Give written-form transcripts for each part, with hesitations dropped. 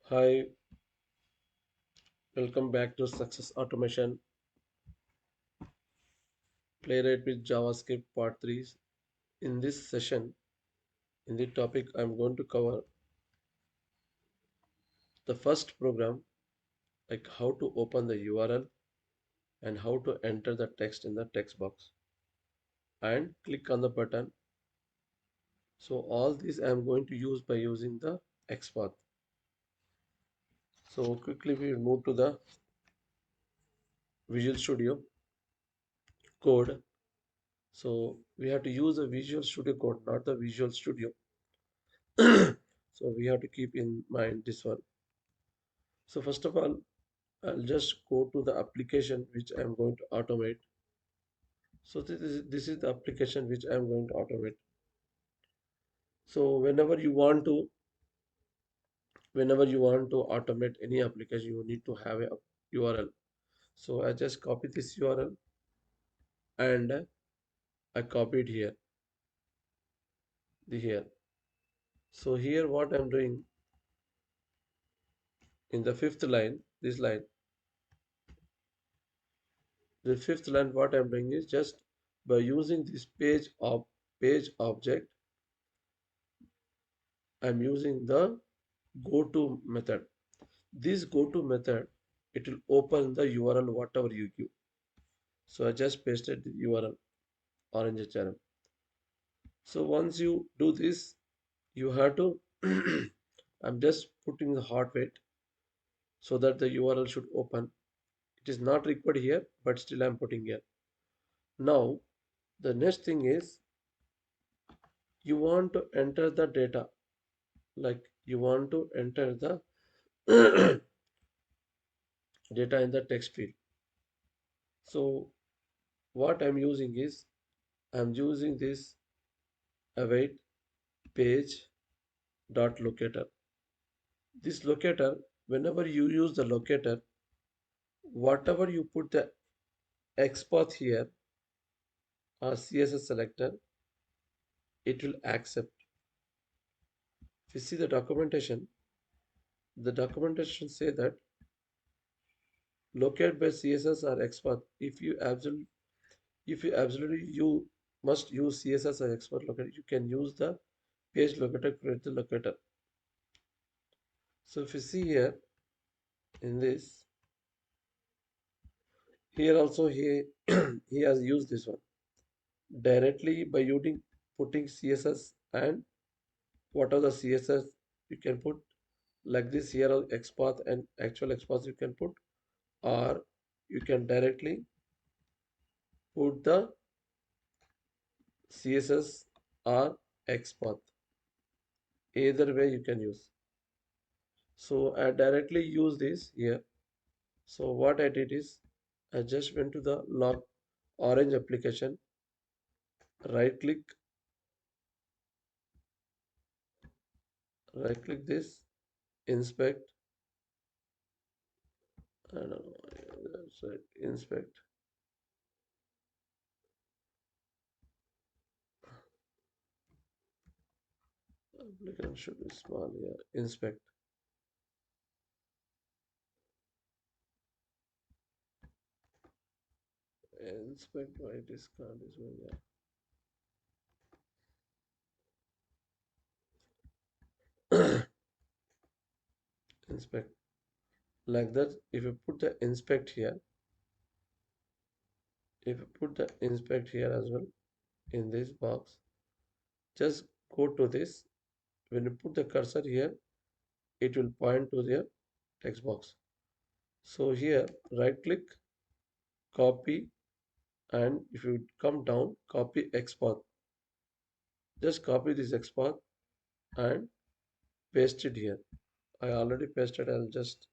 Hi, welcome back to Success Automation Playwright with JavaScript Part 3. In this session, in the topic, I'm going to cover the first program, like how to open the URL and how to enter the text in the text box and click on the button. So all these I'm going to use by using the XPath. So quickly we move to the Visual Studio code. So we have to use the Visual Studio code, not the Visual Studio. So we have to keep in mind this one. So first of all, I'll just go to the application which I'm going to automate. So this is the application which I'm going to automate. So whenever you want to automate any application, you need to have a URL. So I just copy this URL and I copy it here. So here what I'm doing in the fifth line, the fifth line, what I'm doing is just by using this page object, I'm using the go-to method. This go-to method, it will open the URL whatever you give. So I just pasted the URL orange channel. So once you do this, you have to I'm just putting the hot wait so that the URL should open. It is not required here, but still I'm putting here. Now the next thing is you want to enter the data, like you want to enter the data in the text field. So what I'm using is I'm using this await page dot locator. This locator, whenever you use the locator, whatever you put the XPath here or CSS selector, it will accept. If you see the documentation say that locate by CSS or XPath. If you absolutely you must use CSS or XPath locator, you can use the page locator, create the locator. So if you see here in this, here also he he has used this one directly by using putting CSS, and what are the CSS you can put like this here are XPath and actual XPath you can put, or you can directly put the CSS or XPath. Either way you can use. So I directly use this here. So what I did is I just went to the log orange application, right click this, inspect, I don't know, that's right, inspect. Application should be small here. Inspect. Inspect why this card is one, yeah. Inspect. Like that, if you put the inspect here, if you put the inspect here as well in this box, just go to this. When you put the cursor here, it will point to the text box. So here, right click, copy, and if you come down, copy XPath. Just copy this XPath and paste it here. I already pasted. I'll just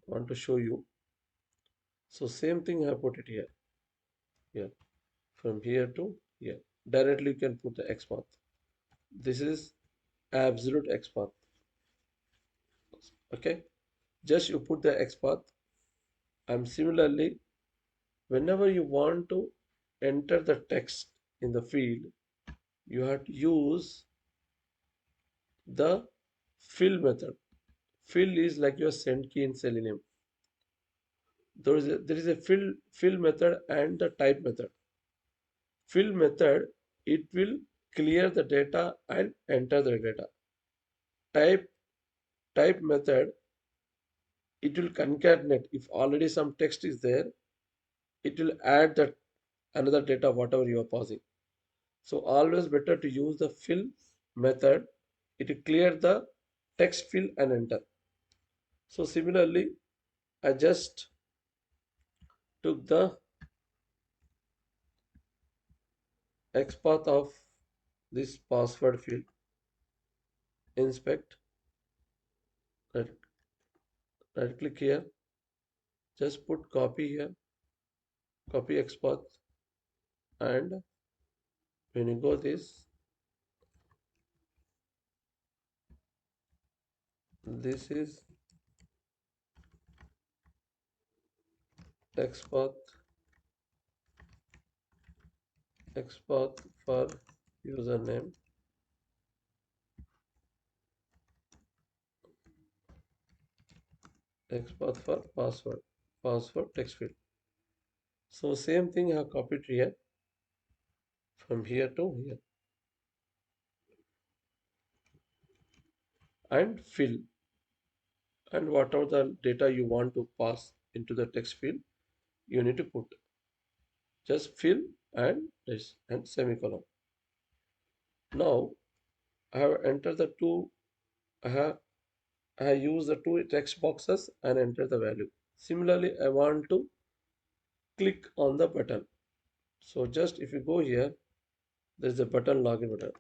want to show you. So same thing I put it here, from here to here. Directly you can put the XPath. This is absolute XPath. Okay, just you put the XPath, and similarly, whenever you want to enter the text in the field, you have to use the fill method. Fill is like your send key in Selenium. There is a fill method and the type method. Fill method, it will clear the data and enter the data. Type type method, it will concatenate. If already some text is there, it will add that another data whatever you are passing. So always better to use the fill method. It will clear the text fill and enter. So similarly, I just took the XPath of this password field, inspect, right, right click here, just put copy here, copy XPath, and when you go this is XPath, XPath for username, XPath for password, password text field. So same thing I have copied here from here to here and fill, and whatever the data you want to pass into the text field you need to put, just fill and this and semicolon. Now I have entered the two, I have I use the two text boxes and enter the value. Similarly, I want to click on the button. So just if you go here, there is a button, login button.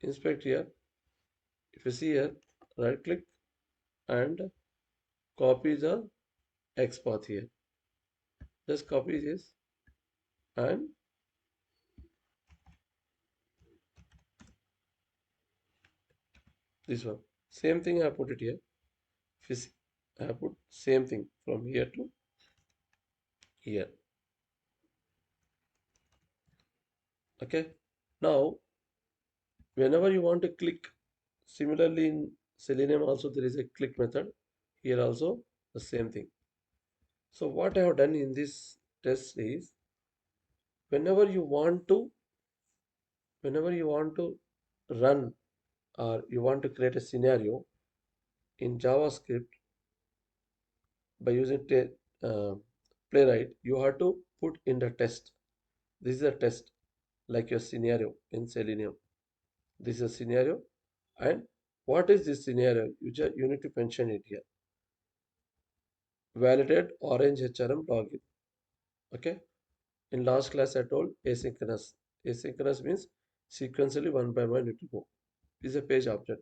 Inspect here. If you see here, right click and copy the X path here. Just copy this and this one. Same thing I put it here. If you see, I put same thing from here to here. Okay. Now, whenever you want to click, similarly in Selenium also there is a click method. Here also the same thing. So what I have done in this test is whenever you want to whenever you want to run or you want to create a scenario in JavaScript by using Playwright, you have to put in the test. This is a test like your scenario in Selenium. This is a scenario, and what is this scenario? You need to mention it here. Validate orange HRM login. Okay. In last class, I told asynchronous. Asynchronous means sequentially one by one it will go. Is a page object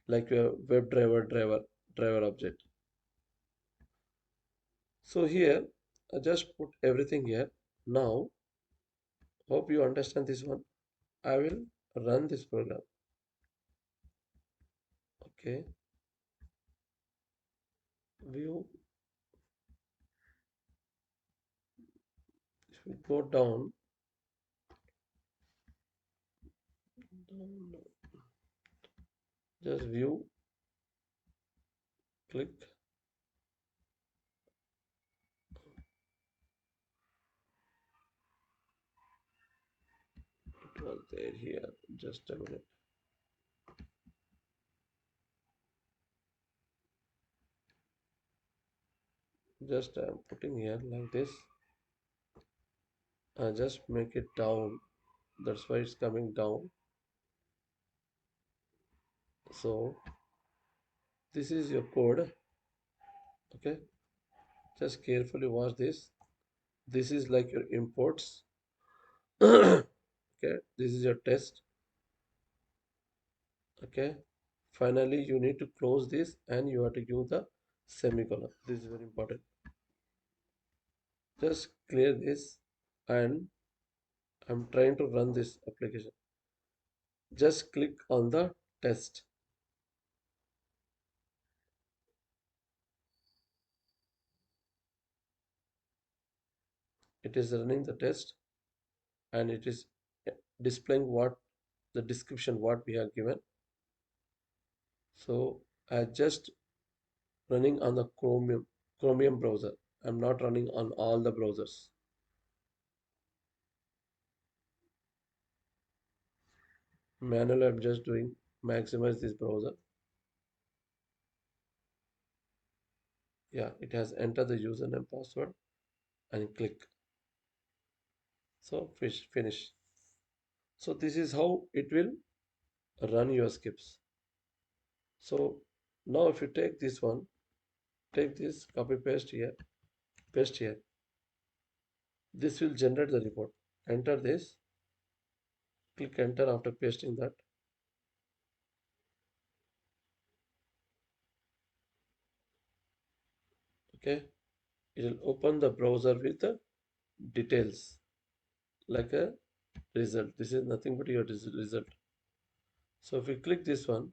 like a web driver object. So here I just put everything here. Now hope you understand this one. I will run this program. Okay, view. If we go down, down, just view, click. It was there here. Just a minute. Just I'm putting here like this. I just make it down. That's why it's coming down. So this is your code. Okay, just carefully watch this. This is like your imports. Okay, this is your test. Okay, finally you need to close this and you have to give the semicolon. This is very important. Just clear this, and I'm trying to run this application. Just click on the test. It is running the test and it is displaying what the description what we have given. So I just running on the Chromium browser. I'm not running on all the browsers. Manually, I'm just doing maximize this browser. Yeah, it has entered the username password and click. So finish. So this is how it will run your skips. So now if you take this one, take this, copy paste here. This will generate the report. Enter this, click enter after pasting that. Okay, it will open the browser with the details like a result. This is nothing but your result. So if you click this one,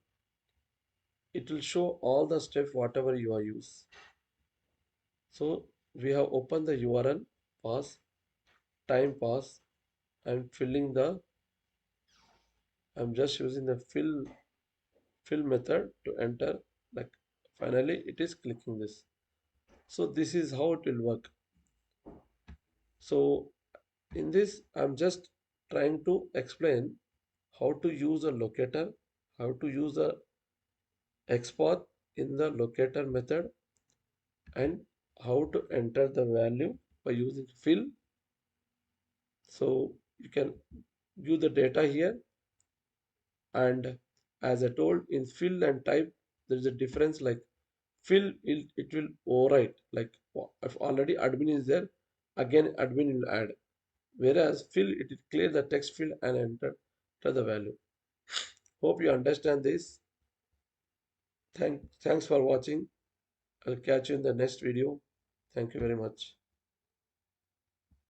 it will show all the steps whatever you are use. So we have opened the URL, pass, time pass. I'm filling the. I'm just using the fill method to enter. Like finally, it is clicking this. So this is how it will work. So in this, I'm just trying to explain how to use a locator, how to use a XPath in the locator method, and how to enter the value by using fill. So you can view the data here, and as I told in fill and type, there is a difference. Like fill, it will overwrite. Like if already admin is there, again admin will add. Whereas fill, it will clear the text field and enter to the value. Hope you understand this. Thanks for watching. I'll catch you in the next video. Thank you very much.